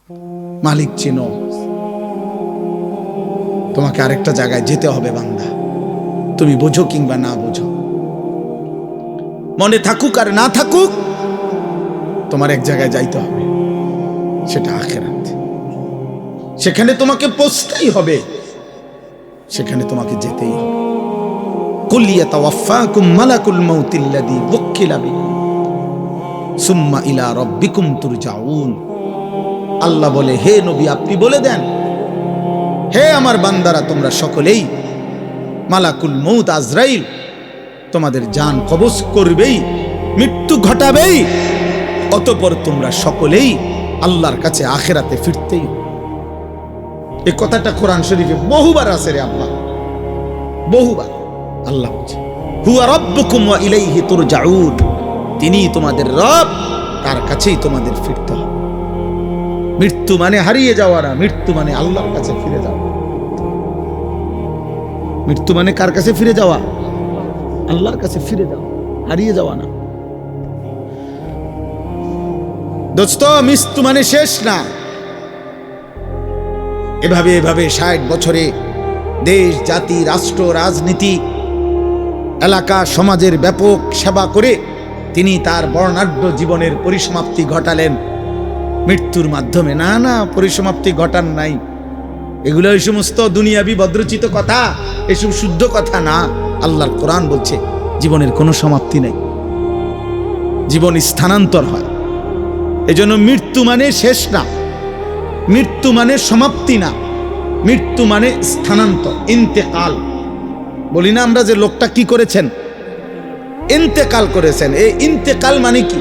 মালিক চিনো, তোমাকে আরেকটা জায়গায় যেতে হবে বান্দা, তুমি বোঝো কিংবা না বোঝো, মনে থাকুক আর না থাকুক, তোমার এক জায়গায় যাইতে হবে, সেটা আখিরাত। সেখানে তোমাকে পৌঁছতেই হবে, সেখানে তোমাকে যেতেই হবে। কুল ইয়াতাওয়াফাকুম মালাকুল মাউতিল্লাযী ওয়াক্কিলা বিকুম সুম্মা ইলা রাব্বিকুম তুরজাউন। আল্লাহ বলে, হে নবী আপনি বলে দেন, হে আমার বান্দারা তোমরা সকলেই, মালাকুল মউত আজরাইল তোমাদের জান কবজ করবেই, মৃত্যু ঘটাবেই, অতঃপর তোমরা সকলেই আল্লাহর কাছে আখিরাতে ফিরতেই। এই কথাটা কোরআন শরীফে বহুবার আছে রে আব্বা, বহুবার। আল্লাহ বলছে, হুয়া রাব্বুকুম ওয়া ইলাইহি তুরজাউন, তিনি তোমাদের রব, তার কাছেই তোমাদের ফিরতে হবে। মৃত্যু মানে হারিয়ে যাওয়া না, মৃত্যু মানে আল্লাহর কাছে ফিরে যাওয়া। মৃত্যু মানে কার কাছে ফিরে যাওয়া? আল্লাহর কাছে ফিরে যাওয়া, হারিয়ে যাওয়া না। দোস্ত, মৃত্যু মানে শেষ না। এভাবে এভাবে 60 বছরে দেশ, জাতি, রাষ্ট্র, রাজনীতি, এলাকা, সমাজের ব্যাপক সেবা করে তিনি তার বর্ণাঢ্য জীবনের পরিসমাপ্তি ঘটালেন মৃত্যুর মাধ্যমে। না না, পরিসমাপ্তি ঘটান নাই। এগুলো এই সমস্ত দুনিয়াবি ভদ্রচিত কথা, এসব শুদ্ধ কথা না। আল্লাহর কোরআন বলছে জীবনের কোনো সমাপ্তি নেই, জীবন স্থানান্তর হয়। এজন্য মৃত্যু মানে শেষ না, মৃত্যু মানে সমাপ্তি না, মৃত্যু মানে স্থানান্তর, ইন্তেকাল। বলি না আমরা যে লোকটা কি করেছেন, ইন্তেকাল করেছেন। এই ইন্তেকাল মানে কি?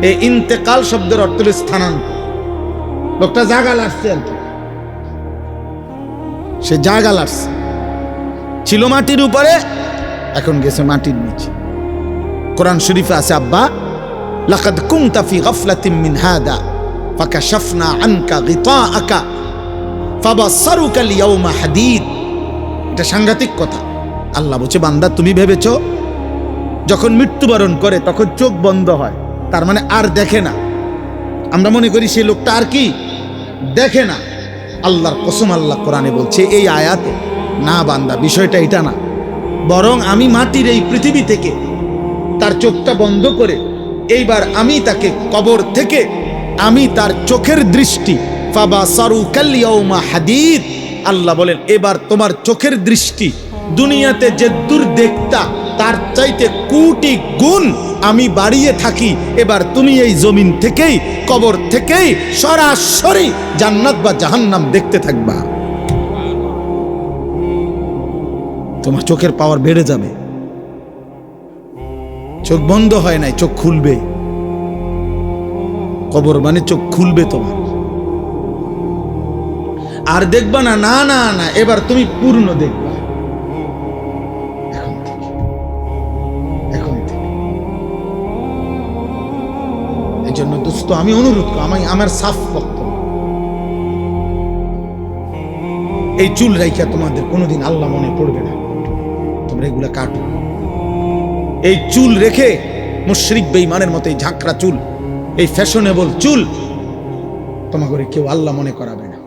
এই ইন্তেকাল শব্দের অর্থ হল স্থানান্তর। লোকটা জায়গা লাগছে আর কি, সে জায়গা লাগছে, ছিল মাটির উপরে, এখন গেছে মাটির নিচে। কোরআন শরীফে আছে, আব্বা লাকাদ কুনতা ফি গাফলাতিন মিন হাদা ফাকাশাফনা আনকা গিতাআকা ফাবাসসারুকা লিয়াউমা হাদীদ। এটা সাংঘাতিক কথা। আল্লাহ বলছে, বান্দা তুমি ভেবেছো যখন মৃত্যুবরণ করে তখন চোখ বন্ধ হয়, তার মানে আর দেখে না। আমরা মনে করি সেই লোকটা আর কি দেখে না। আল্লাহর কসম, আল্লাহ কোরআনে বলছে এই আয়াতে, না বান্দা বিষয়টা এটা না, বরং আমি মাটির এই পৃথিবী থেকে তার চোখটা বন্ধ করে এইবার আমি তাকে কবর থেকে আমি তার চোখের দৃষ্টি ফাবাসারুকাল ইয়াউমা হাদীদ। আল্লাহ বলেন, এবার তোমার চোখের দৃষ্টি দুনিয়াতে যে দূর দেখতা তার চাইতে কোটি গুণ আমি বাড়িয়ে থাকি। এবার তুমি এই জমিন থেকেই, কবর থেকেই সরাসরি জান্নাত বা জাহান্নাম দেখতে থাকবা। তোমার চোখের পাওয়ার বেড়ে যাবে। চোখ বন্ধ হয় নাই, চোখ খুলবে। কবর মানে চোখ খুলবে তোমার, আর দেখবা না। না না না, এবার তুমি পূর্ণ দেখবা। এখন থেকে এই জন্য দোস্ত আমি অনুরোধ করি, আমার সাফ বক্তব্য, এই চুল রাইখা তোমাদের কোনোদিন আল্লাহ মনে পড়বে না, তোমরা এগুলা কাটো। এই চুল রেখে মুশরিক বেঈমানের মতো এই ঝাঁকড়া চুল, এই ফ্যাশনেবল চুল তোমাকে কেউ আল্লাহ মনে করাবে না,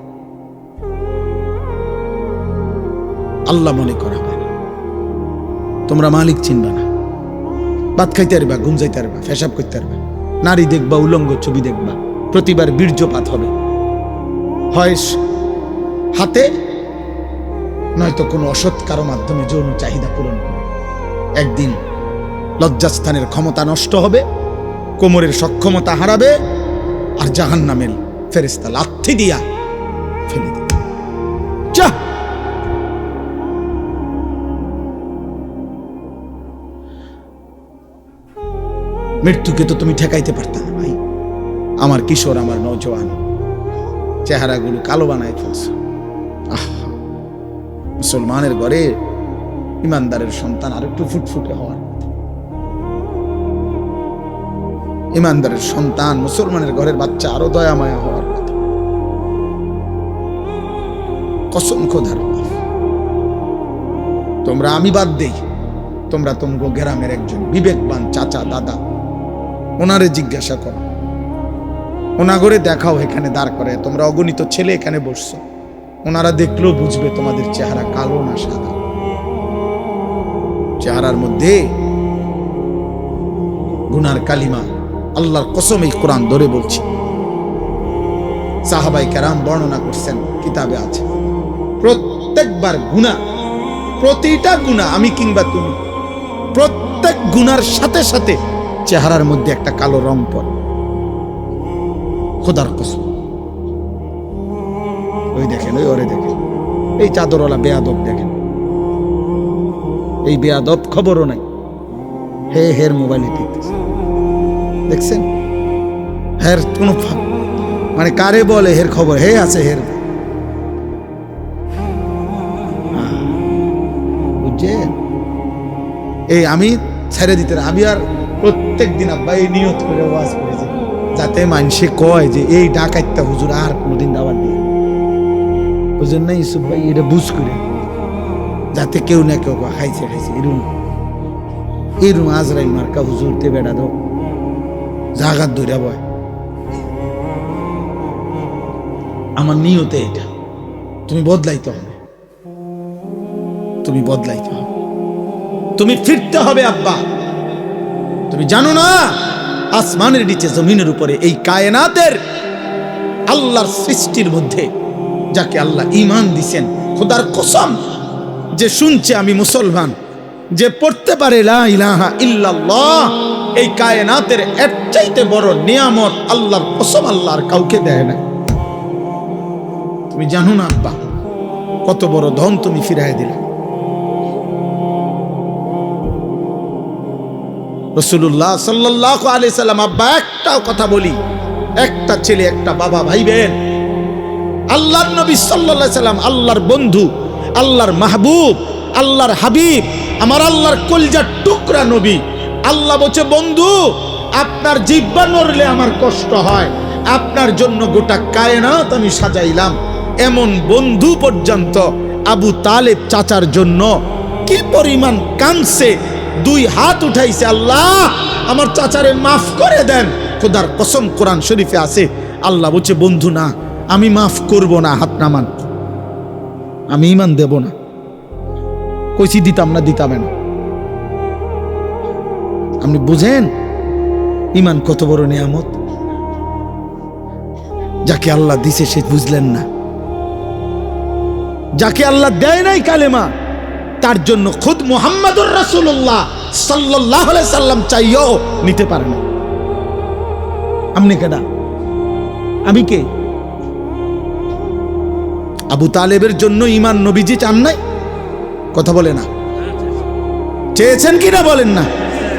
আল্লাহ মনে করাবে না। তোমরা মালিক চিনবা না, ভাত খাইতে পারবা, ঘুম যাইতে পারবা, পেশাব করতে পারবা, নারী দেখবা, উলঙ্গ ছবি দেখবা, প্রতিবার বীর্যপাত হবে, হয় হাতে নয়তো কোনো অসৎ কারো মাধ্যমে যৌন চাহিদা পূরণ করবে। একদিন লজ্জাস্থানের ক্ষমতা নষ্ট হবে, কোমরের সক্ষমতা হারাবে, আর জাহান্নামের ফেরেশতা লাথি দিয়া ফেলে দিবে। যা, মৃত্যুকে তো তুমি ঠেকাইতে পারতা না ভাই। আমার কিশোর, আমার নওজোয়ান চেহারাগুলো কালো বানায় ফেলছে। মুসলমানের ঘরে ইমানদারের সন্তান আর একটু ফুটফুটে হওয়ার কথা। ইমানদারের সন্তান, মুসলমানের ঘরের বাচ্চা আরো দয়া মায়া হওয়ার কথা। কসম খোদার, তোমরা, আমি বাদ দেই, তোমরা তোমরা গ্রামের একজন বিবেকবান চাচা দাদা, ওনারে জিজ্ঞাসা করো ওনাগরে দেখাও এখানে দাঁড় করে, তোমরা অগণিত ছেলে এখানে বসছো, ওনারা দেখলেও বুঝবে তোমাদের চেহারা কালো না সাদা। চেহারার মধ্যে গুনার কালিমা, আল্লাহর কসম এই কোরআন ধরে বলছি, সাহাবাই কেরাম বর্ণনা করছেন, কিতাবে আছে, প্রত্যেকবার গুনাহ, প্রতিটা গুনাহ, আমি কিংবা তুমি, প্রত্যেক গুনার সাথে সাথে চেহারার মধ্যে একটা কালো রং পড়ে, খোদার কসম। ওই দেখেন, ওই ওরে দেখেন, এই চাদরওয়ালা বেয়াদব দেখেন, এই বেয়াদব খবরও নাই, হের মোবাইলে টিপতেছে, দেখছেন? হের কোন মানে কারে বলে হের খবর, হে আছে হের, বুঝছেন? এই আমি ছেড়ে দিতে, আমি আর প্রত্যেক দিন আব্বা এই নিয়ত করে ওয়াজ করেছি, যাতে মানুষে কয় যে এই ডাকাইত্যা হুজুর আর কোনোদিন দাওয়াত দিয়ে, বুঝলেন না ইউসুফ ভাই? এটা বুঝ করে, যাতে কেউ না কেউ খাইছে খাইছে, এরম আজরাইল মার্কা হুজুর তে বেড়া দাও, জাগাত ধরে বয়। আমার নিয়তে এটা, তুমি বদলাইতে হবে, তুমি বদলাইতে হবে, তুমি ফিরতে হবে আব্বা। তুমি জানো না আসমানের নিচে জমিনের উপরে এই কায়নাতের আল্লাহর সৃষ্টির মধ্যে যাকে আল্লাহ ঈমান দিছেন, খোদার কসম, যে শুনছে আমি মুসলমান, যে পড়তে পারে লা ইলাহা ইল্লাল্লাহ, এই কায়নাতের এর চাইতে বড় নিয়ামত আল্লাহর কসম আল্লাহর কাউকে দেয় না। তুমি জানো না আব্বা কত বড় ধন তুমি ফিরাই দিলে। রাসূলুল্লাহ সাল্লাল্লাহু আলাইহি সাল্লাম, আব্বা একটা কথা বলি, একটা ছেলে একটা বাবা ভাইবেন, আল্লাহর নবী সাল্লাল্লাহু আলাইহি সাল্লাম আল্লাহর বন্ধু, আল্লাহর মাহবুব, আল্লাহর হাবিব, আমার আল্লাহর কলিজার টুকরা নবী। আল্লাহ বলছে, বন্ধু আপনার জিহ্বা নড়লে আমার কষ্ট হয়, আপনার জন্য গোটা কায়নাত আমি সাজাইলাম। এমন বন্ধু পর্যন্ত আবু তালেব চাচার জন্য কি পরিমাণ কাঁদছে, দুই হাত উঠাইছে, আল্লাহ আমার চাচারে মাফ করে দেন। খোদার কসম কোরআন শরীফে আছে, আল্লাহ বলছে, বন্ধু না, আমি মাফ করব না, হাত নামান, আমি ঈমান দেব না। কইছি দিতাম না, দিতাম না। আপনি বুঝেন ঈমান কত বড় নিয়ামত, যাকে আল্লাহ দিছে সে বুঝলেন না, যাকে আল্লাহ দেয় নাই কালেমা, তার জন্য খুদ মুহাম্মাদুর রাসূলুল্লাহ সাল্লাল্লাহু আলাইহি সাল্লাম চাইও নিতে পারে না। আপনি কেডা? আমি কে? আবু তালেবের জন্য ঈমান নবীজি চান নাই? কথা বলে না, চেয়েছেন কিনা বলেন না,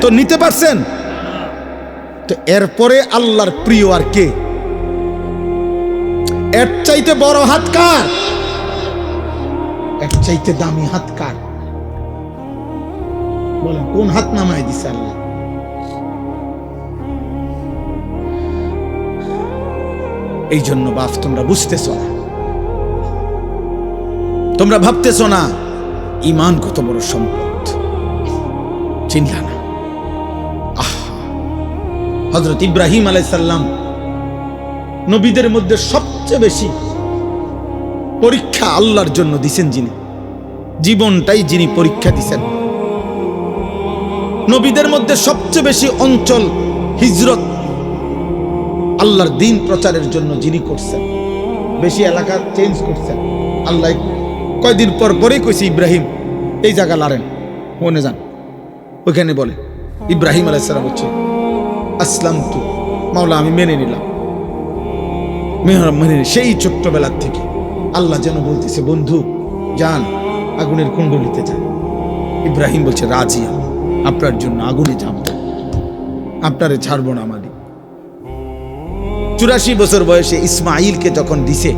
তো নিতে পারছেন? তো এরপরে আল্লাহর প্রিয় আর কে? এর চাইতে বড় হাত কার? এর চাইতে দামি হাত কার? বলেন, কোন হাত নামায় দিছে আল্লাহ? এই জন্য বাপ তোমরা বুঝতেছ না, তোমরা ভাবতেছ না ঈমান কত বড় সম্পদ, চিন্তা না। হযরত ইব্রাহিম আলাইহিস সালাম নবীদের মধ্যে সবচেয়ে বেশি পরীক্ষা আল্লাহর জন্য দিছেন, যিনি জীবনটাই যিনি পরীক্ষা দিছেন। নবীদের মধ্যে সবচেয়ে বেশি অঞ্চল হিজরত আল্লাহর দ্বীন প্রচারের জন্য যিনি করছেন, বেশি এলাকা চেঞ্জ করছেন। আল্লাহ কয়দিন পর পরেই কইছে, ইব্রাহিম এই জায়গা লারেন, মনে যান, ওইখানে বলে ইব্রাহিম আলাইহিস সালাম হচ্ছে আসলামতু, মাওলা আমি মেনে নিলাম, মেনে সেই ছোট্টবেলার থেকে আল্লাহ যেন বলতেছে, বন্ধু যান আগুনের কুণ্ডলিতে যান। ইব্রাহিম বলছে, রাজি আপনার জন্য আগুনে যাব, আপনারে ছাড়বো না। মালিক 84 বছর বয়সে ইসমাইলকে যখন দিছে,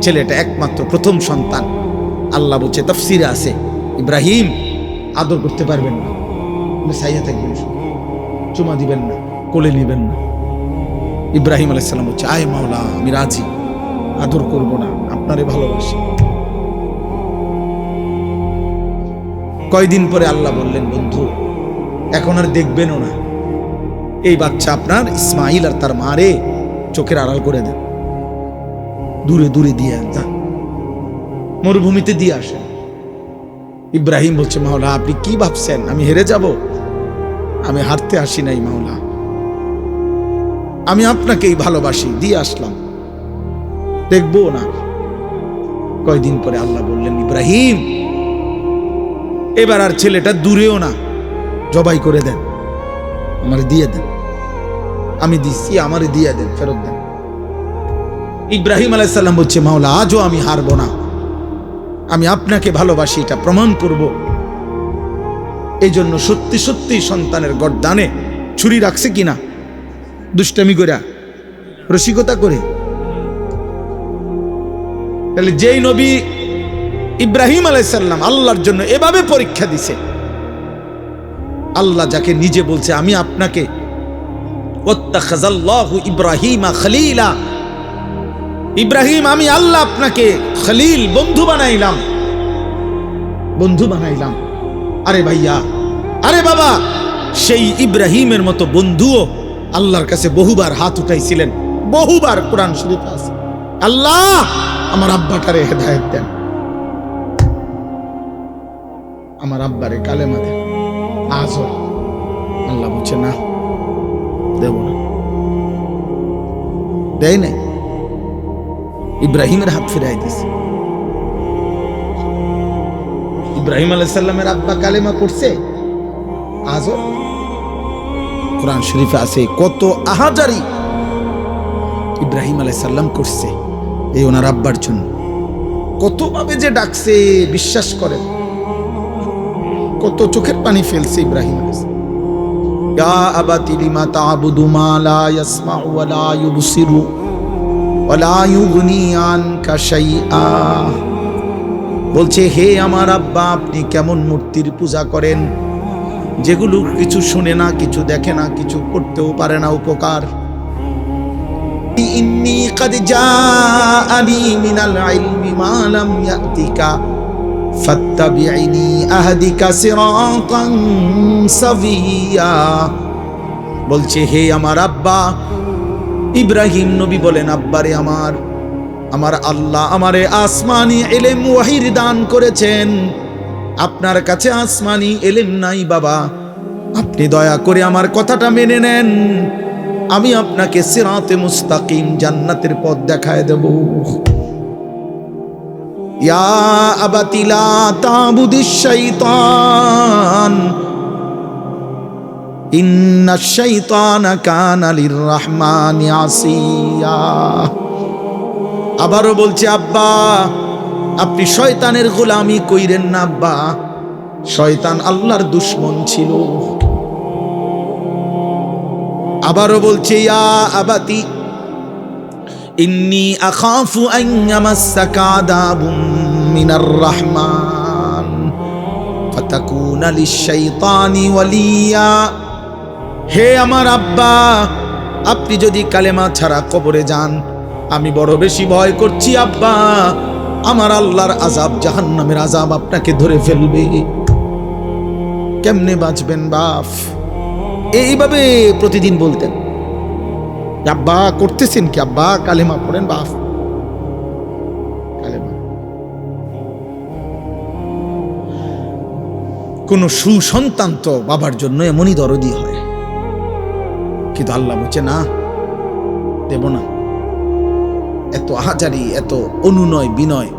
ছেলেটা একমাত্র প্রথম সন্তান, আল্লাহ বলছে, তাফসিরে আছে, ইব্রাহিম আদর করতে পারবেন না, সাইয়া থাকবেন, চুমা দিবেন না, কোলে নিবেন না। ইব্রাহিম আলাইহিস সালাম বলছে, আয় মাওলা আমি রাজি, আদর করব না, আপনারে ভালোবাসি। কয়দিন পরে আল্লাহ বললেন, বন্ধু এখন আর দেখবেনও না, এই বাচ্চা আপনার ইসমাইল আর তার মারে চোখের আড়াল করে দেন, দূরে দূরে দিয়ে যান, মরুভূমিতে দিয়ে আসেন। ইব্রাহিম বলছে, মাওলা আপনি কি ভাবছেন আমি হেরে যাব? আমি হারতে আসি নাই মাওলা, আমি আপনাকেই ভালোবাসি, দিয়ে আসলাম, দেখবো না। কয়দিন পরে আল্লাহ বললেন, ইব্রাহিম এবার আর ছেলেটা দূরেও না, জবাই করে দেন, আমারে দিয়ে দেন, আমি দিচ্ছি, আমারে দিয়ে দেন, ফেরত দেন। ইব্রাহিম আলাইহিস সালাম বলছে, মাওলা আজও আমি হারবো না, আমি আপনাকে ভালোবাসি, এটা প্রমাণ করব। এই জন্য সত্যি সত্যি সন্তানের গর্দানে ছুরি রাখছে কিনা, দুষ্টামি করে, রসিকতা করে। তাহলে যেই নবী ইব্রাহিম আলাইহিস সালাম আল্লাহর জন্য এভাবে পরীক্ষা দিছে, আল্লাহ যাকে নিজে বলছে, আমি আপনাকে ওয়াত্তাখাযাল্লাহু ইব্রাহিমা খলিলা, ইব্রাহিম আমি আল্লাহ আপনাকে খলিল, বন্ধু বানাইলাম, বন্ধু বানাইলাম। আরে ভাইয়া, আরে বাবা, সেই ইব্রাহিমের মতো বন্ধুও আল্লাহর কাছে বহুবার হাত উঠাইছিলেন, বহুবার। কোরআন শরীফে আছে, আল্লাহ আমার আব্বাটারে হেদায়েত দেন, আমার আব্বারে কালেমা দেন। আজও আল্লাহ বলছে না, দেব না, দেয় নাই। ইব্রাহিমের হাত ফিরাই দিছে। ইব্রাহিম আলাইহিস সালামের আব্বা কালেমা পড়ছে, আজও কোরআন শরীফে আছে কত আহাজারি ইব্রাহিম আলাইহিস সালাম করছে এই ওনার আব্বার জন্য, কতভাবে যে ডাকছে বিশ্বাস করেন, কত চোখের পানি ফেলছে ইব্রাহিম আলাইহিস সালাম। ইয়া আবাতি লিমা তা'বুদু মা লা ইয়াসমাউ ওয়া লা ইউবসিরু ওয়া লা ইউগনি আনকা শাইআ। বলছে, হে আমার আব্বা, আপনি কেমন মূর্তির পূজা করেন যেগুলো কিছু শুনে না, কিছু দেখে না, কিছু করতেও পারে না উপকার। ইন্নী ক্বাদ জাআনি মিনাল ইলমি মা লাম ইয়াতিকা ফাত্তাবি'নি আহদিকা সিরাতান সাবিয়্যা। বলছে, হে আমার আব্বা, ইব্রাহিম নবী বলেন, আব্বারে আমার, আমার আল্লাহ আমারে আসমানি ইলম ওয়াহির দান করেছেন, আপনার কাছে আসমানি ইলম নাই বাবা, আপনি দয়া করে আমার কথাটা মেনে নেন, আমি আপনাকে সিরাতে মুস্তাকিম, জান্নাতের পথ দেখায় দেব। ইয়া আবাতি লা তা'বুদিশ শাইতান ইন্নাশ শাইতানা কানা লিররহমানি আসিয়া। আবারও বলছে, আব্বা আপনি শয়তানের গোলামি কইরেন না আব্বা, শয়তান আল্লাহর দুশমন ছিল। আবারও বলছে, ইয়া আবাতি ইন্নী আখাফু আন ইয়ামাসসাকা আযাবুম মিনার রাহমান ফাতাকুনা লিশ-শাইতানি ওয়ালিয়া। হে আমার আব্বা, আপনি যদি কালেমা ছাড়া কবরে যান, আমি বড় বেশি ভয় করছি আব্বা, আমার আল্লাহর আযাব, জাহান্নামের আযাব আপনাকে ধরে ফেলবে। কেমনে বাঁচবেন বাপ? এইভাবে প্রতিদিন বলতেন। আব্বা করতেছেন কি? আব্বা কালেমা পড়েন বাপ, কালেমা। কোন সুসন্তান তো বাবার জন্য এমনই দরদি হয়, কিন্তু আল্লাহ বলছে না, দেব না। এত আহাজারি, এত অনুনয় বিনয়,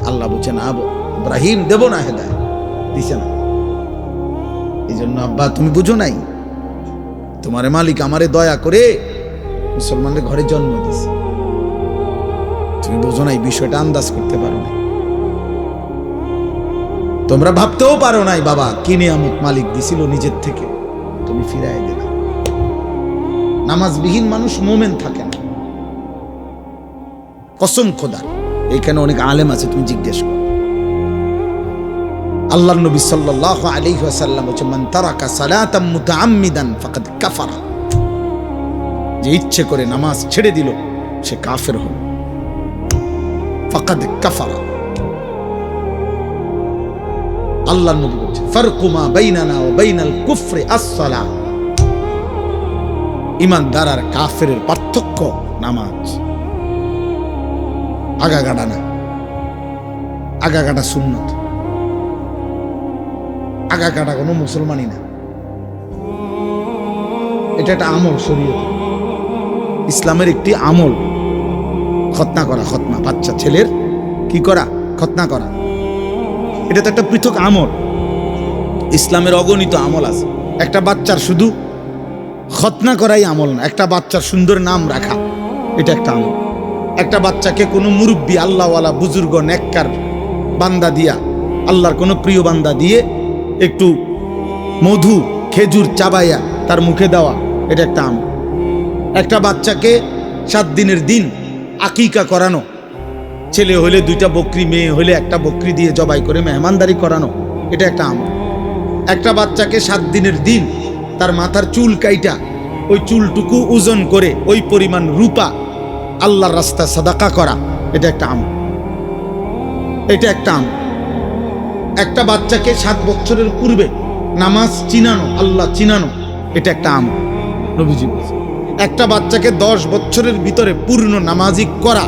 আল্লাহ বলছে না ইব্রাহিম, দেব না, হেদায়েত দিছে না। এই জন্য আব্বা তুমি বুঝো নাই, তোমার মালিক আমারে দয়া করে মুসলমানদের ঘরে জন্ম দিছে, তুমি বুঝো নাই, বিষয়টা আন্দাজ করতে পারো নাই, তোমরা ভাবতেও পারো নাই বাবা কি নিয়ামত মালিক দিছিল নিজের থেকে, তুমি ফিরাই দিলা। নামাজবিহীন মানুষ মোমেন থাকে না, কসম খোদার। এখানে অনেক আলেম আছে, তুমি জিজ্ঞেস করো। আল্লাহর নবী সাল্লাল্লাহু আলাইহি ওয়াসাল্লাম বলেছেন, মান তারাকা সালাতাম মুতাআম্মিদান ফাকাদ কাফারা। যে ইচ্ছে করে নামাজ ছেড়ে দিল সে কাফের হল, ফাকাদ কাফারা। আল্লাহর নবী বলেছেন, ফারকু মা বাইনানা ওয়া বাইনাল কুফরি আস-সালাহ। ঈমানদার আর কাফেরের পার্থক্য নামাজ। আগাগাডা না, আগাগাডা সুন্নত, আগাগাডা কোনো মুসলমানই না। এটা একটা আমল, শরীয়ত ইসলামের একটি আমল। খতনা করা, খতনা বাচ্চা ছেলের কি করা, খতনা করা, এটা তো একটা পৃথক আমল। ইসলামের অগণিত আমল আছে। একটা বাচ্চার শুধু খতনা করাই আমল না, একটা বাচ্চার সুন্দর নাম রাখা এটা একটা আমল। একটা বাচ্চাকে কোনো মুরব্বী, আল্লাহওয়ালা, বুজুর্গ, নেককার বান্দা দিয়া, আল্লাহর কোনো প্রিয় বান্দা দিয়ে একটু মধু, খেজুর চাবাইয়া তার মুখে দেওয়া, এটা একটা আমল। একটা বাচ্চাকে 7 দিনের দিন আকিকা করানো, ছেলে হলে 2টা বকরি, মেয়ে হলে 1টা বকরি দিয়ে জবাই করে মেহমানদারি করানো, এটা একটা আমল। একটা বাচ্চাকে 7 দিনের দিন তার মাথার চুল কাইটা ওই চুলটুকু ওজন করে ওই পরিমাণ রূপা আল্লাহর রাস্তায় সাদাকা করা, এটা একটা আমল, এটা একটা আমল। একটা বাচ্চাকে 7 বছরের পূর্বে নামাজ চিনানো, আল্লাহ চিনানো, এটা একটা আমল, নবীজি বলেছেন। একটা বাচ্চাকে 10 বছরের ভিতরে পূর্ণ নামাজি করা,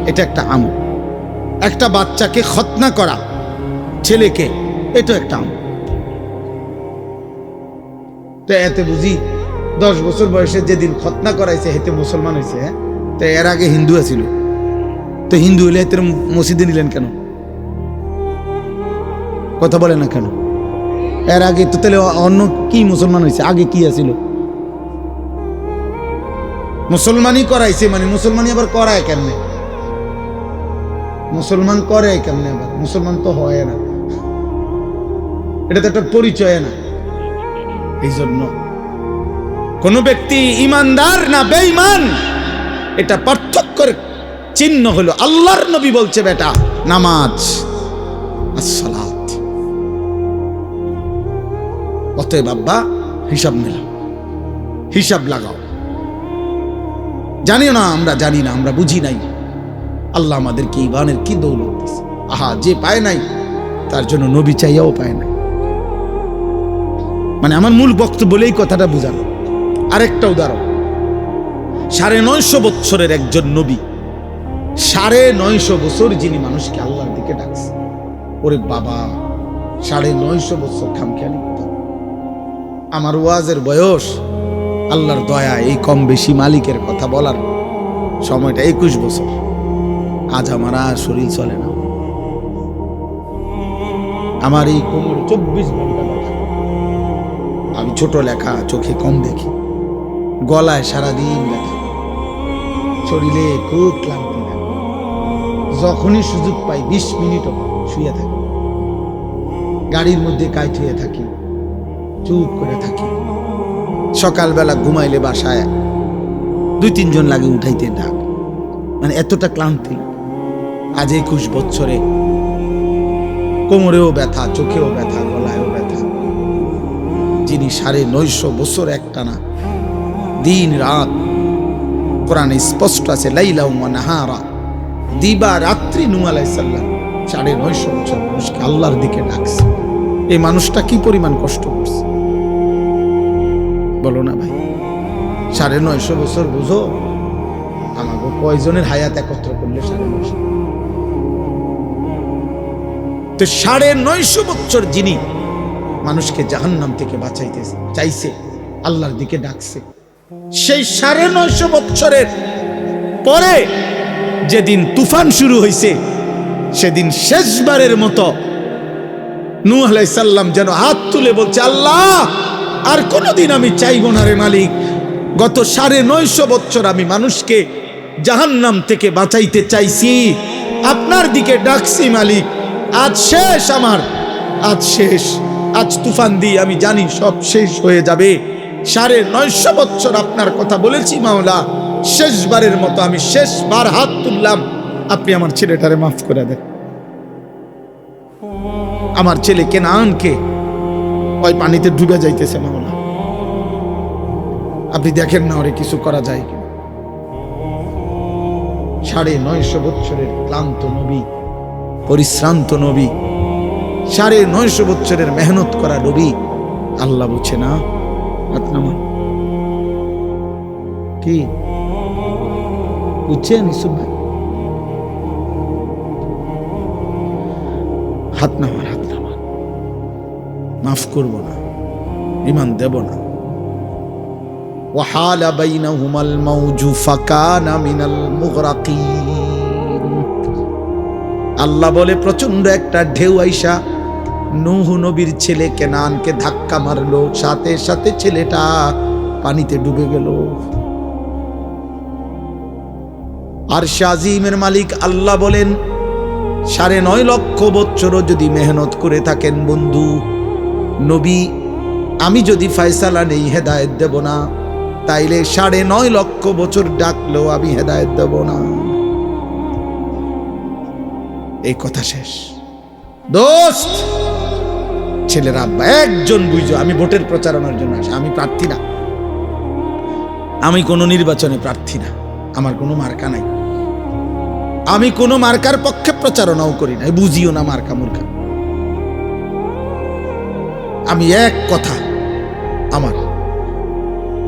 এটা একটা আমল। একটা বাচ্চাকে খতনা করা, ছেলেকে, এটা একটা আমল। তো এতে বুঝি 10 বছর বয়সে যেদিন খতনা করাইছে হেতে মুসলমান হয়েছে। হ্যাঁ, তো এর আগে হিন্দু ছিল, তো হিন্দু হলে হেতে মসজিদে নিলেন কেন? কথা বলে না কেন? এর আগে তো তাহলে অন্য কি মুসলমান হয়েছে? আগে কি আছিল? মুসলমানই করাইছে, মানে মুসলমানই আবার করায় কেমনে? মুসলমান করে কেমনে আবার? মুসলমান তো হয় না, এটা তো একটা পরিচয় না। এই জন্য কোন ব্যক্তি ইমানদার না বেঈমান, এটা পার্থক্যের চিহ্ন হলো আল্লাহর নবী বলছে, বেটা নামাজ, আসসালাত। অতএব আব্বা হিসাব মেলাও, হিসাব লাগাও। জানিও না, আমরা জানি না, আমরা বুঝি নাই। আল্লাহ আমাদেরকে ঈমানের কি দৌলত দিয়েছে। আহা, যে পায় নাই তার জন্য নবী চাইয়াও পায় নাই। মানে আমার মূল বক্তব্য বলেই কথাটা বুঝানো। আরেকটা উদাহরণ, 950 বছরের একজন নবী, 950 বছর যিনি মানুষকে আল্লাহর দিকে ডাকছে। ওরে বাবা, 950 বছর খামখেয়ালি কথা। আমার ওয়াজের বয়স, আল্লাহর দয়া, এই কম বেশি মালিকের কথা বলার সময়টা 21 বছর। আজ আমার আর শরীর চলে না। আমার এই কোমর 24 ঘন্টা ব্যথা। আমি ছোট লেখা, চোখে কম দেখি, গলায় সারাদিন ব্যথা, শরীরে খুব ক্লান্তি লাগে। যখনই সুযোগ পাই 20 মিনিটও শুয়ে থাকি, গাড়ির মধ্যে কাইট হয়ে থাকি, চুপ করে থাকি। সকালবেলা ঘুমাইলে বাসায় 2-3 জন লাগে উঠাইতে ডাক, মানে এতটা ক্লান্তি। আজ 21 বছরে কোমরেও ব্যথা, চোখেও ব্যথা, গলায়ও ব্যথা। যিনি 950 বছর একটানা দিন রাত, কোরআনে স্পষ্ট আছে, লাইলা ওয়া নাহারা, দিবা রাত্রি, নূহ আলাইহিস সালাম 950 বছর মানুষকে আল্লাহর দিকে ডাকছে। এই মানুষটা কি পরিমাণ কষ্ট করছে বলো না ভাই? 950 বছর বুঝো, আমাকে কয়জনের হায়াত একত্র করলে 950। তো 950 বছর যিনি মানুষকে জাহান্নাম থেকে বাঁচাইতে চাইছে, আল্লাহর দিকে ডাকছে, সেই 950 বছরের পরে যেদিন তুফান শুরু হয়েছে, সেদিন শেষবারের মতো নূহ আলাইহিস সালাম যেন হাত তুলে বলছে, আল্লাহ আর কোনদিন আমি চাইব না রে মালিক, গত 950 বছর আমি মানুষকে জাহান্নাম থেকে বাঁচাইতে চাইছি, আপনার দিকে ডাকছি মালিক, আজ শেষ, আমার আজ শেষ। আজ তুফান দিয়ে আমি জানি সব শেষ হয়ে যাবে। 950 বছর আপনার কথা বলেছি মাওলা, শেষবারের মতো আমি শেষবার হাত তুললাম, আপনি আমার ছেলেটারে মাফ করে দেন। আমার ছেলে কেনানকে ওই পানিতে ডুবে যাইতেছে মাওলা, আপনি দেখেন না ওরে কিছু করা যায় কি? 950 বছরের ক্লান্ত নবী, পরিশ্রান্ত নবী, 950 বছরের মেহনত করা নবী, আল্লাহ বলছে না কি বুঝছেন ইসুফ ভাই? হাত নামান, হাত নামান। মাফ করব না, ঈমান দেব না। وحال بينهما الموج فكان من المغرقين। আল্লাহ বলে প্রচন্ড একটা ঢেউ আইসা নূহ নবীর ছেলে কেনানকে ধাক্কা মারলো, সাথে সাথে ছেলেটা পানিতে ডুবে গেল। আর শাজিমের মালিক আল্লাহ বলেন 9.5 লক্ষ বছরও যদি মেহনত করে থাকেন বন্ধু নবী, আমি যদি ফয়সালা নেই হেদায়েত দেব না, তাইলে 9.5 লক্ষ বছর ডাকলেও আমি হেদায়েত দেব না। এই কথা শেষ। দোস্ত, ছেলের আব্বা একজন বুঝো, আমি ভোটের প্রচারণার জন্য আসি, আমি প্রার্থী না, আমি কোনো নির্বাচনে প্রার্থী না, আমার কোনো মার্কা নাই, আমি কোনো মার্কার পক্ষে প্রচারণাও করি না, বুঝিও না মার্কা মুর্কা। আমি এক কথা, আমার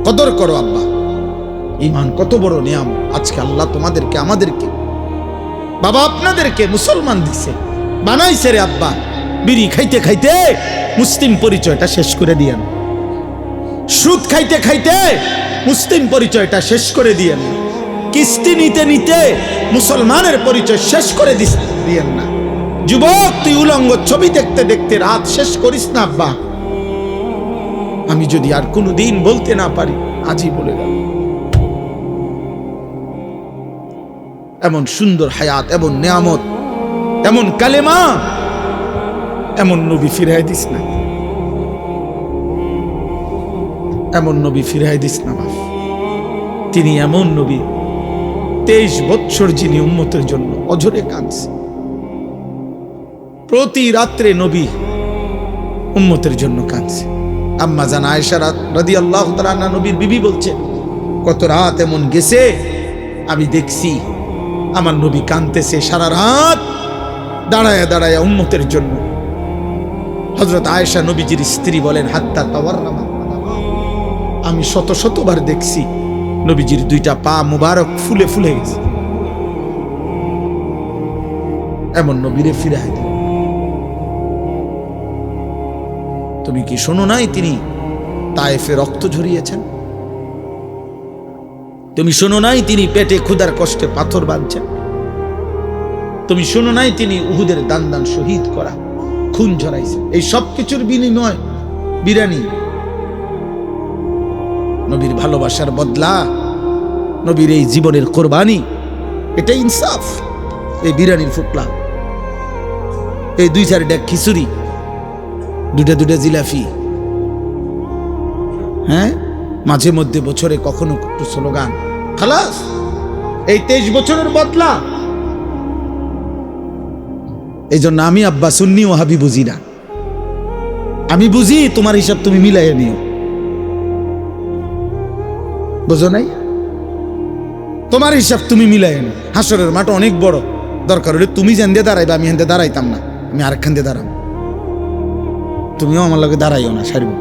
কদর করো আব্বা, ঈমান কত বড় নিয়ামত। আজকে আল্লাহ তোমাদেরকে, আমাদেরকে, বাবা আপনাদেরকে মুসলমান দিছে, বানাইছে রে আব্বা। বিড়ি খাইতে খাইতে মুসলিম পরিচয়টা শেষ করে দিয়েন, সুদ খাইতে খাইতে মুসলিম পরিচয়টা শেষ করে দিয়েন, কিস্তি নিতে নিতে মুসলমানের পরিচয় শেষ করে দিয়েন না। যুবক, তুই উলঙ্গ ছবি দেখতে দেখতে রাত শেষ করিস না আব্বা। আমি যদি আর কোনো দিন বলতে না পারি, আজই বলে গেল। এমন সুন্দর হায়াত, এমন নিয়ামত, এমন কালেমা, এমন নবী ফিরাই দিস না, এমন নবী ফিরাই দিস না বাপ। তিনি এমন নবী, 23 বছর যিনি উম্মতের জন্য অঝরে কাঁদছে। প্রতি রাত্রে নবী উম্মতের জন্য কাঁদছে। আম্মা জান আয়েশা রাদিয়াল্লাহু তাআলা আনহা নবীর বিবি বলছে, কত রাত এমন গেছে আমি দেখছি আমার নবী কাঁদতেছে সারা রাত দাঁড়ায়া দাঁড়ায়া উম্মতের জন্য। হযরত আয়েশা নবীজির স্ত্রী বলেন, হাত্তা তাওয়াররামা, আমি শত শতবার দেখছি নবীজির 2টা পা মুবারক ফুলে ফুলে গেছে। এমন নবীরে ফিরায় দিল। তুমি কি শোনো নাই তিনি তায়েফে রক্ত ঝরিয়েছেন? তুমি শোনো নাই তিনি পেটে ক্ষুধার কষ্টে পাথর বাঁধছেন? তুমি শোনো নাই তিনি উহুদের দান দান শহীদ করা, খুন ঝরাইছেন? এই সব কিছুর বিনিময় বিরানি, নবীর ভালোবাসার বদলা, নবীর এই জীবনের কোরবানি, এটা ইনসাফ। এই বিরানির ফুকলা, এই 2-4 ডেক খিচুড়ি, 2টা জিলাফি, হ্যাঁ, মাঝে মধ্যে বছরে কখনো একটু স্লোগান, খালাস, এই 23 বছরের বদলা। এই জন্য আমি আব্বা সুন্নি ওয়াহাবি বুঝি না। আমি বুঝি তোমার হিসাব তুমি মিলাইয়া নিও, বুঝো নাই? তোমার হিসাব তুমি মিলাইয়া নিও। হাসরের মাঠ অনেক বড়, দরকার হলে তুমি যেন দিয়ে দাঁড়াইবা, আমি হেনতে দাঁড়াইতাম না, আমি আরেকখান দিয়ে দাঁড়াবো। তুমিও আমার লগে দাঁড়াইও না, সারিব।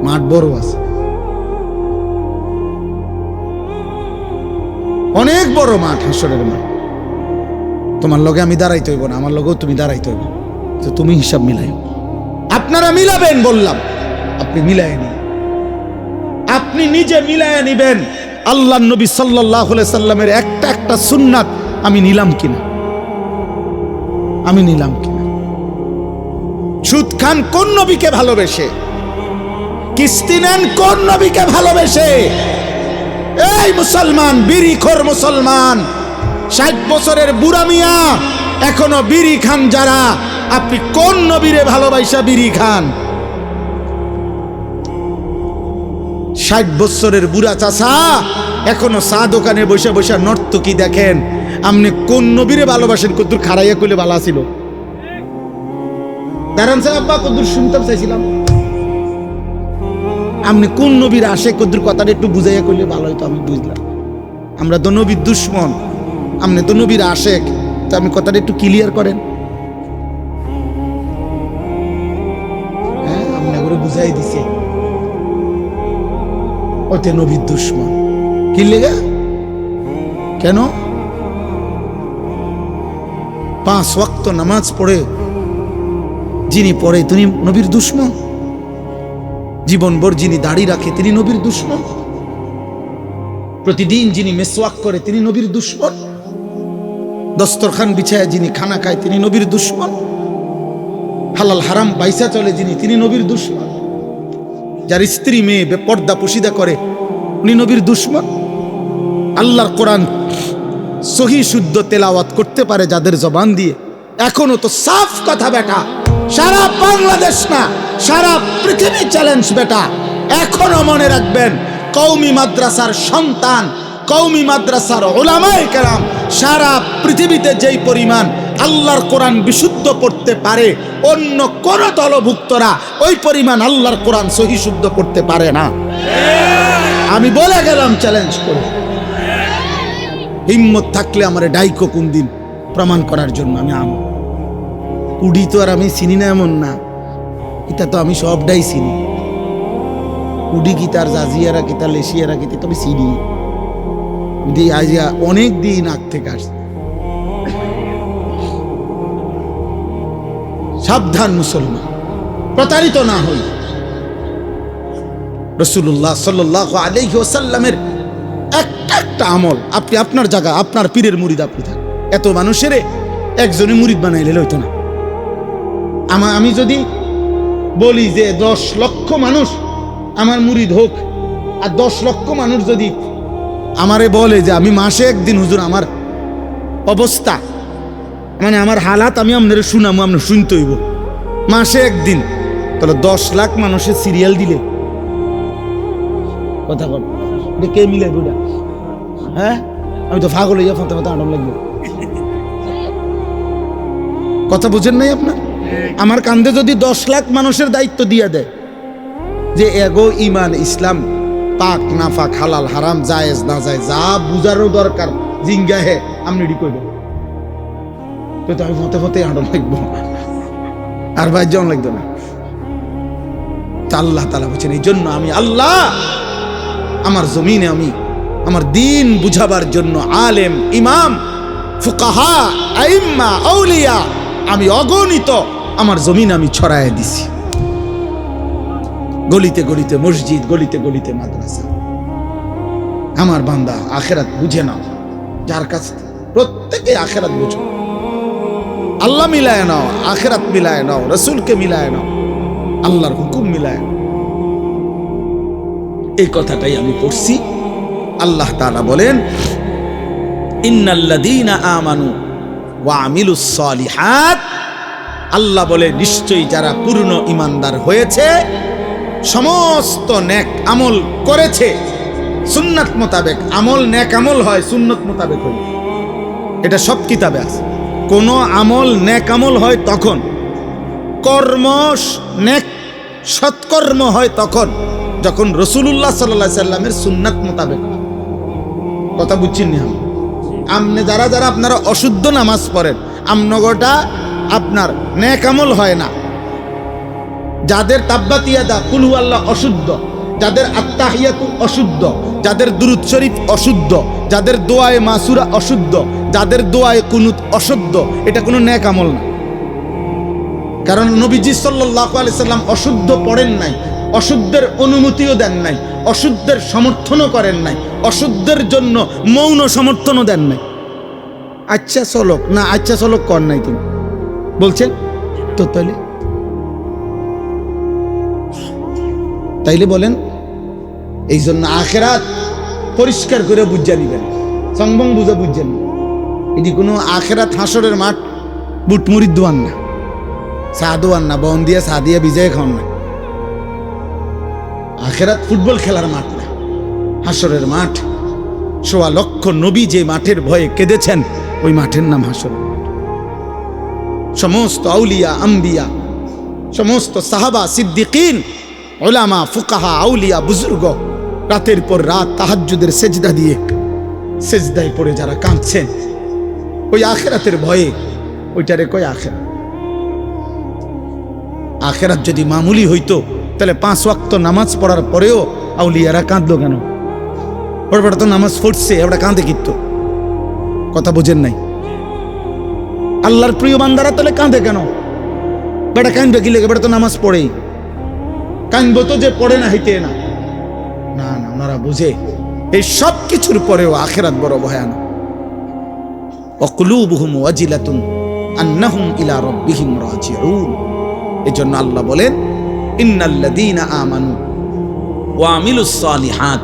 মাঠ বড় আছে, অনেক বড় মাঠ, হাসরের মাঠ। তোমার লগে আমি দাঁড়াইতে হইব না, আমার লগেও তুমি দাঁড়াইতে হইব, তো তুমি হিসাব মিলাইও। আপনারা মিলাবেন বললাম, আপনি মিলাই নিন, আপনি নিজে মিলাইয়া নিবেন। আল্লাহ নবী সাল্লাল্লাহু আলাইহি সাল্লামের একটা সুন্নাত আমি নিলাম কিনা, আমি নিলাম কিনা। সুদ খান কোন নবীকে ভালোবেসে, কিস্তি নেন কোন নবীকে ভালোবেসে? এই মুসলমান, বিড়িখোর মুসলমান, 60 বছরের বুড়া মিয়া, এখনো বিড়ি খান যারা, আপনি কোন নবীরে ভালোবাসা বিড়ি খান? 60 বছরের বুড়া চাচা এখনো চা দোকানে বসে বসে নর্তকী দেখেন, আপনি কোন নবীরে ভালোবাসেন? কদ্দুর খারাইয়া কইলে ভালো ছিল, দাঁড়ান সাহেব আব্বা, কদ্দুর শুনতাম চাইছিলাম। আপনি কোন নবীর আসে, কদ্দুর কথাটা একটু বুঝাইয়া কইলে ভালো হইতো, আমি বুঝলাম। আমরা তো নবীর দুশ্মন, আপনি তো নবীর আশেক, তো আপনি কথাটা একটু ক্লিয়ার করেন। হ্যাঁ, আপনি করে বুঝাই দিছে ওতে নবীর দুশ্মন। কি লেগে কেন? 5 ওয়াক্ত নামাজ পড়ে যিনি পড়ে তিনি নবীর দুশমন, জীবনভর যিনি দাড়ি রাখে তিনি নবীর দুশমন, প্রতিদিন যিনি মেসওয়াক করে তিনি নবীর দুশমন, দস্তরখান বিছায় যিনি খানা খায় তিনি নবীর দুশমন, হালাল হারাম বাইসা চলে যিনি তিনি নবীর দুশমন, যার স্ত্রী মেয়ে বেপর্দা পুশিদা করে উনি নবীর দুশমন। আল্লাহর কোরআন সহি শুদ্ধ তেলাওয়াত করতে পারে যাদের জবান দিয়ে, এখনো তো সাফ কথা বেটা, সারা বাংলাদেশ না সারা পৃথিবী চ্যালেঞ্জ বেটা। এখনো মনে রাখবেন, কওমি মাদ্রাসার সন্তান, কওমি মাদ্রাসার উলামায়ে কেরাম সারা পৃথিবীতে যেই পরিমাণ আল্লাহর কোরআন বিশুদ্ধ পড়তে পারে, অন্য কোন দলভুক্তরা ওই পরিমাণ আল্লাহর কোরআন সহি শুদ্ধ করতে পারে না। আমি বলে গেলাম চ্যালেঞ্জ করে, হিম্মত থাকলে আমার ডাইকো কোন দিন প্রমাণ করার জন্য। আমি কুড়ি তো আর আমি চিনি না এমন না, এটা তো আমি সবটাই চিনি। কুড়ি কি তার জাজিয়ারা কি তার লেশিয়ারা কি তবে চিনি, অনেক দিন আগ থেকে আসছে। সাবধান মুসলমান, প্রতারিত না হই। রাসূলুল্লাহ সাল্লাল্লাহু আলাইহি ওয়াসাল্লামের একটা আমল, আপনি আপনার জায়গা আপনার পীরের মুরিদ আপনি থাকেন, এত মানুষের একজনে মুরিদ বানাইলে হইতো না। আমি যদি বলি যে 10 লক্ষ মানুষ আমার মুরিদ হোক, আর 10 লক্ষ মানুষ যদি আমারে বলে যে আমি মাসে একদিন হুজুর আমার অবস্থা মানে আমার হালাত আমি আপনারা শুনামো, আপনার শুনতে হইব মাসে একদিন, তাহলে 10 লাখ মানুষের সিরিয়াল দিলে কথা বল কে মিলাইব? হ্যাঁ, আমি তো পাগল হইয়া ফাঁতে ফাঁতে আটম লাগবে। কথা বুঝেন নাই আপনার? আমার কান্দে যদি 10 লাখ মানুষের দায়িত্ব দিয়ে দেয় যে এগো ইমান ইসলাম পাক না পাক হালাল হারাম জায়েজ না জায়েজ যা বুঝারও দরকার জিঙ্গা হে আপনি রেডি করবেন, তো আমি ফতে ফতে আটম লাগবো আর ভাই জন লাগতো না। আল্লাহ তাআলা বলছেন এই জন্য আমি আল্লাহ আমার জমিনে আমি আমার দিন বুঝাবার জন্য আলেম ইমাম ফুকাহা আইম্মা আউলিয়া আমি অগণিত আমার জমিন আমি ছড়ায় দিছি, গলিতে গলিতে মসজিদ, গলিতে গলিতে মাদ্রাসা। আমার বান্দা আখেরাত বুঝে নাও, যার কাছে প্রত্যেকে আখেরাত বুঝো, আল্লাহ মিলায় নাও, আখেরাত মিলায় নাও, রসুলকে মিলায় নাও, আল্লাহর হুকুম মিলায় নাও। এই কথাটাই আমি পড়ছি। আল্লাহ তাআলা বলেন ইন্নাল্লাযীনা আমানু ওয়া আমিলুস সালিহাত, আল্লাহ বলে নিশ্চয়ই যারা পূর্ণ ঈমানদার হয়েছে, সমস্ত নেক আমল করেছে সুন্নাত মোতাবেক। আমল নেক আমল হয় সুন্নাত মোতাবেক হয়, এটা সব কিতাবে আছে। কোন আমল নেক আমল হয় তখন, কর্ম নেক সৎকর্ম হয় তখন যখন রাসূলুল্লাহ সাল্লাল্লাহু আলাইহি সাল্লামের সুন্নাত মোতাবেক। কথা বুঝছেন না? আমনে যারা যারা আপনারা অশুদ্ধ নামাজ পড়েন, আমনগটা আপনার নেক আমল হয় না। যাদের তাব্বাতিয়াদা কুল হুয়াল্লাহ অশুদ্ধ, যাদের আত্তাহিয়াতু অশুদ্ধ, যাদের দুরূদ শরীফ অশুদ্ধ, যাদের দোয়ায়ে মাসুরা অশুদ্ধ, যাদের দোয়ায়ে কুনুত অশুদ্ধ, এটা কোনো নেক আমল না। কারণ নবীজি সাল্লাল্লাহু আলাইহি সাল্লাম অশুদ্ধ পড়েন নাই, অশুদ্ধের অনুমতিও দেন নাই, অশুদ্ধের সমর্থনও করেন নাই, অশুদ্ধের জন্য মৌন সমর্থনও দেন নাই। আচ্ছা চলক না, আচ্ছা চলক কর নাই তুমি বলছেন তো, তাইলে বলেন। এই জন্য আখেরাত পরিষ্কার করে বুঝা নিবেন, সংবং বুঝা বুঝছেন। এটি কোনো আখেরাত হাসরের মাঠ বুট মুড়ি দোয়ান না, চা দোয়ান না, বন দিয়ে চা দিয়ে ভিজাই খাওয়ান না। আখেরাত ফুটবল খেলার মাঠ না, হাসরের মাঠ। ১.৫ লক্ষ নবী যে মাঠের ভয়ে কেঁদেছেন ওই মাঠের নাম হাসরের মাঠ। সমস্ত আউলিয়া আম্বিয়া, সমস্ত সাহাবা সিদ্দিকিন, উলামা ফুকাহা আউলিয়া বুজুর্গ রাতের পর রাত তাহাজ্জুদের সেজদা দিয়ে সেজদায় পড়ে যারা কাঁদছেন ওই আখেরাতের ভয়ে, ওইটারে কয় আখেরাত। আখেরাত যদি মামুলি হইতো তাহলে 5 ওয়াক্ত নামাজ পড়ার পরেও আউলিয়ারা কাঁদলো কেন? ওরা তো নামাজ পড়ছে, ওরা কাঁদে কিন্তু কথা বোঝেন নাই? আল্লাহর প্রিয় বান্দারা তাহলে কাঁদে কেন? বেটা কাঁদবে কি লেগে? বেটা তো নামাজ পড়েই। কাঁদবো তো যে পড়ে না হইতে না। না না, ওনারা বুঝে এই সব কিছুর পরেও আখিরাত বড় ভয়ানক। ওয়াকুলুবুহুম ওয়াজিলাতুন আন্নাহুম ইলা রাব্বিহিম রাজিউন। এজন্য আল্লাহ বলেন, ইন্নাল্লাযীনা আমানু ওয়া আমিলুস সালিহাত।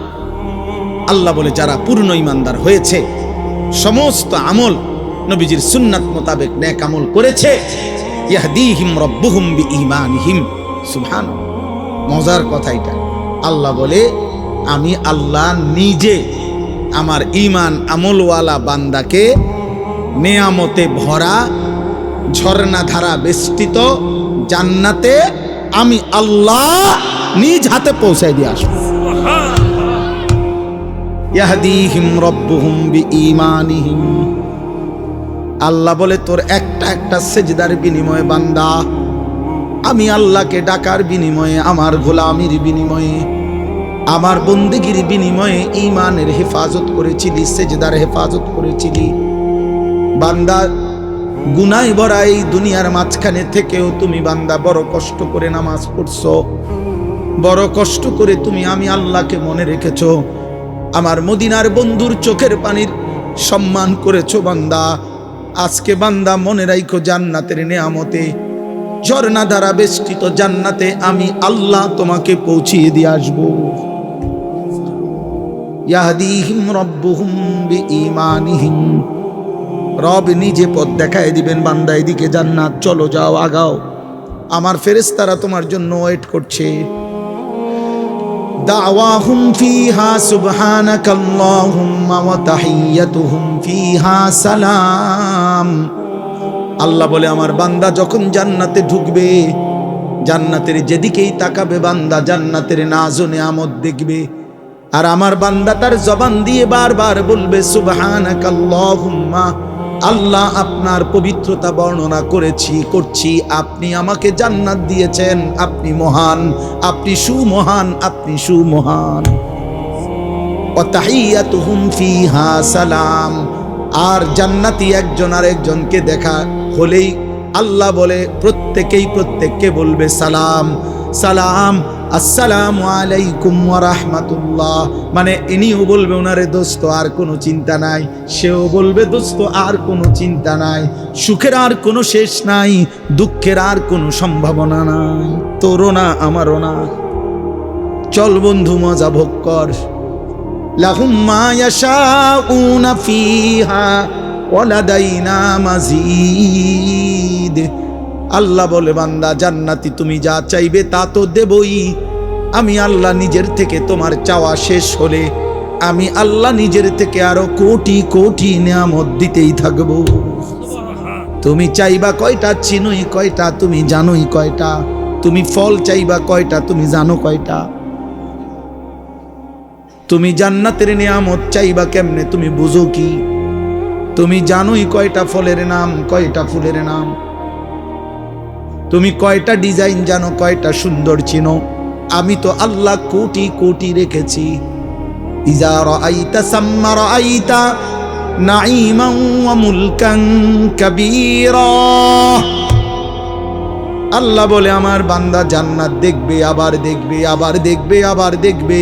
আল্লাহ বলে যারা পূর্ণ ঈমানদার হয়েছে, সমস্ত আমল নবীজির সুন্নাত মোতাবেক নেক আমল করেছে, ইয়াহদিহিম রাব্বুহুম বিঈমানিহিম। সুবহানাল্লাহ, মজার কথা এটা। আল্লাহ বলে আমি আল্লাহ নিজে আমার ঈমান আমলওয়ালা বান্দাকে নেয়ামতে ভরা ঝর্ণা ধারা বেষ্টিত জান্নাতে আমি আল্লাহ নিজ হাতে পৌঁছায় দিয়ে আসবো। ইয়াহদিহিম রাব্বুহুম বিঈমানিহিম। আল্লাহ বলে তোর একটা একটা সেজদার বিনিময়ে বান্দা, আমি আল্লাহকে ডাকার বিনিময়ে, আমার গোলামির বিনিময়ে, আমার বন্দেগীর বিনিময়ে ঈমানের হেফাজত করেছিলি, সেজদার হেফাজত করেছিলি। বান্দা গুনায় ভরা এই দুনিয়ার মাঝখানে থেকেও তুমি বান্দা বড় কষ্ট করে নামাজ পড়ছো, বড় কষ্ট করে তুমি আমি আল্লাহকে মনে রেখেছো, আমার মদিনার বন্ধুর চোখের পানির সম্মান করেছো বান্দা। আজকে বান্দা মনে রাখো, জান্নাতের নেয়ামতে ঝর্ণা দ্বারা বেষ্টিত জান্নাতে আমি আল্লাহ তোমাকে পৌঁছিয়ে দিয়ে আসবো। ইয়াহদিহিম রাব্বুহুম বিঈমানিহিম। রব নিজে পথ দেখায় দিবেন, বান্দা এদিকে জান্নাত, চলো যাও আগাও, আমার ফেরেশতারা তোমার জন্য ওয়েট করছে। দাওয়াহুম ফিহা সুবহানাকাল্লাহুম্মা ওয়া তাহিয়্যাতুহুম ফিহা সালাম। আল্লাহ বলে আমার বান্দা যখন জান্নাতে ঢুকবে, জান্নাতের যেদিকেই তাকাবে বান্দা জান্নাতের নাজ ও নিয়ামত দেখবে। আর আমার বান্দা তার জবান দিয়ে বারবার বলবে সুবহানাকাল্লাহুম্মা, আল্লাহ আপনার পবিত্রতা বর্ণনা করছি, আপনি আমাকে জান্নাত দিয়েছেন, আপনি মহান, আপনি সুমহান, আপনি সুমহান। ওয়া তাহিয়্যাতুহুম ফিহা সালাম। আর জান্নাতি একজন আরেকজনকে দেখা হলেই আল্লাহ বলে প্রত্যেককে বলবে সালাম সালাম, আসসালামু আলাইকুম ওয়া রাহমাতুল্লাহ। মানে ইনিও বলবে ওনারে দোস্ত আর কোনো চিন্তা নাই, সেও বলবে দোস্ত আর কোনো চিন্তা নাই, সুখের আর কোনো শেষ নাই, দুঃখের আর কোনো সম্ভাবনা নাই, তোরও না আমারও না। চল বন্ধু মজা ভোগ কর। লাহুম মা ইয়াশাউনা ফিহা ওয়া লাদাইনা মাজিদ। আল্লাহ বলে বান্দা জান্নাতি তুমি যা চাইবে তা তো দেবই, আমি আল্লাহ নিজের থেকে তোমার চাওয়া শেষ হলে আমি আল্লাহ নিজের থেকে আরো কোটি কোটি নিয়ামত দিতেই থাকবো। তুমি চাইবা কয়টা, চিনোই কয়টা, তুমি জানোই কয়টা। তুমি ফল চাইবা কয়টা, তুমি জানো কয়টা। তুমি জান্নাতের নিয়ামত চাইবা কেমনে, তুমি বুঝো কি? তুমি জানোই কয়টা ফলের নাম, কয়টা ফুলের নাম। তুমি কয়টা ডিজাইন জানো, কয়টা সুন্দর চিনো। আমি তো আল্লাহ কোটি কোটি রেখেছি। ইজা রাআইতা সাম্মা রাআইতা নাঈমান ওয়া মুলকান কাবীরা। আল্লাহ বলে আমার বান্দা জান্নাত দেখবে, আবার দেখবে, আবার দেখবে, আবার দেখবে,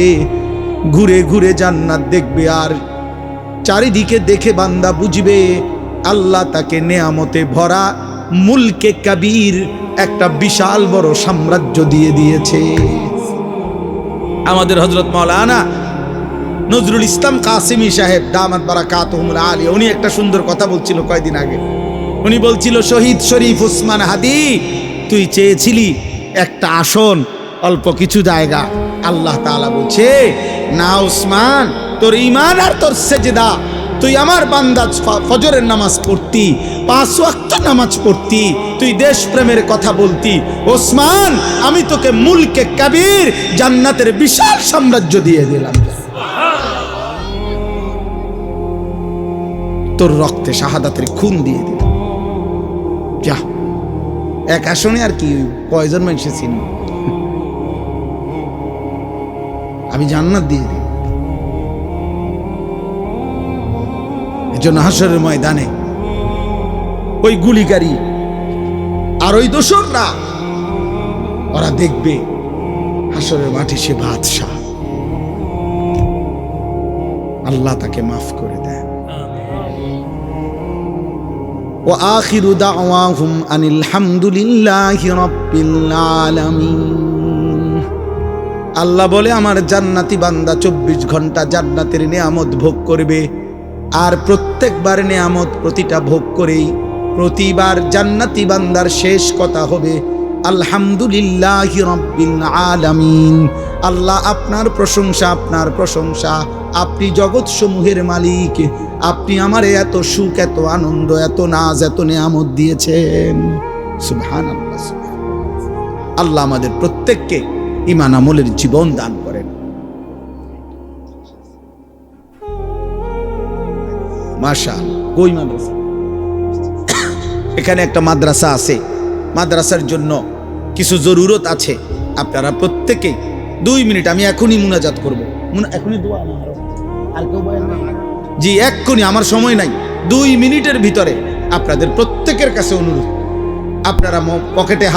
ঘুরে ঘুরে জান্নাত দেখবে। আর চারিদিকে দেখে বান্দা বুঝবে আল্লাহ তাকে নেয়ামতে ভরা মুলকে কাবীর একটা বিশাল বড় সাম্রাজ্য দিয়ে দিয়েছে। আমাদের হযরত মাওলানা নজরুল ইসলাম কাসেমি সাহেব দামাত বারাকাতুহুল আলিয়া, উনি একটা সুন্দর কথা বলছিল কয়েকদিন আগে। উনি বলছিল, শহীদ শরীফ ওসমান হাদি, তুই চেয়েছিলি একটা আসন, অল্প কিছু জায়গা। আল্লাহ তাআলা বলছে, না ওসমান, তোর ঈমান আর তোর সেজদা, তুই আমার বান্দা ফজরের নামাজ পড়তি, 5 ওয়াক্ত নামাজ পড়তি, তুই দেশ প্রেমের কথা বলতি, ওসমান আমি তোকে মুলকে কাবীর জান্নাতের বিশাল সাম্রাজ্য দিয়ে দিলাম, তোর রক্তে শাহাদাতের খুন দিয়ে দিলাম। যা, এক আসনে আর কি কয়জন মানুষে ছিল, আমি জান্নাত দিয়ে দিই। একজন হাসরের ময়দানে ওই গুলিকারী আর ওই দোসররা ওরা দেখবে হাসরের মাঠে সে বাদশাহ, আল্লাহ তাকে মাফ করে দেয়। ওয়া আখিরু দাওয়াহুম আনিল হামদুলিল্লাহি রাব্বিল আলামিন। আল্লাহ বলে আমার জান্নাতি বান্দা 24 ঘন্টা জান্নাতের নিয়ামত ভোগ করবে, আর প্রত্যেকবার নিয়ামত প্রতিটা ভোগ করেই প্রতিবার জান্নাতি বান্দার শেষ কথা হবে আলহামদুলিল্লাহি রাব্বিল আলামিন। আল্লাহ আপনার প্রশংসা, আপনার প্রশংসা, আপনি জগৎ সমূহের মালিক, আপনি আমারে এত সুখ, এত আনন্দ, এত নাজ, এত নিয়ামত দিয়েছেন। সুবহানাল্লাহ, সুবহানাল্লাহ। আল্লাহ আমাদের প্রত্যেককে ঈমান আমলের জীবন দান করেন। মাশাআল্লাহ। কই মাদ্রাসা? এখানে একটা মাদ্রাসা আছে, মাদ্রাসার জন্য কিছু জরুরত আছে। আপনারা প্রত্যেকে 2 মিনিট, আমি এখনই মুনাজাত করব, এখনই দোয়া না আর কেউ বলেন না জি, এক্ষুনি, আমার সময় নাই, 2 মিনিটের ভিতরে আপনাদের প্রত্যেকের কাছে অনুরোধ, আপনারা পকেটে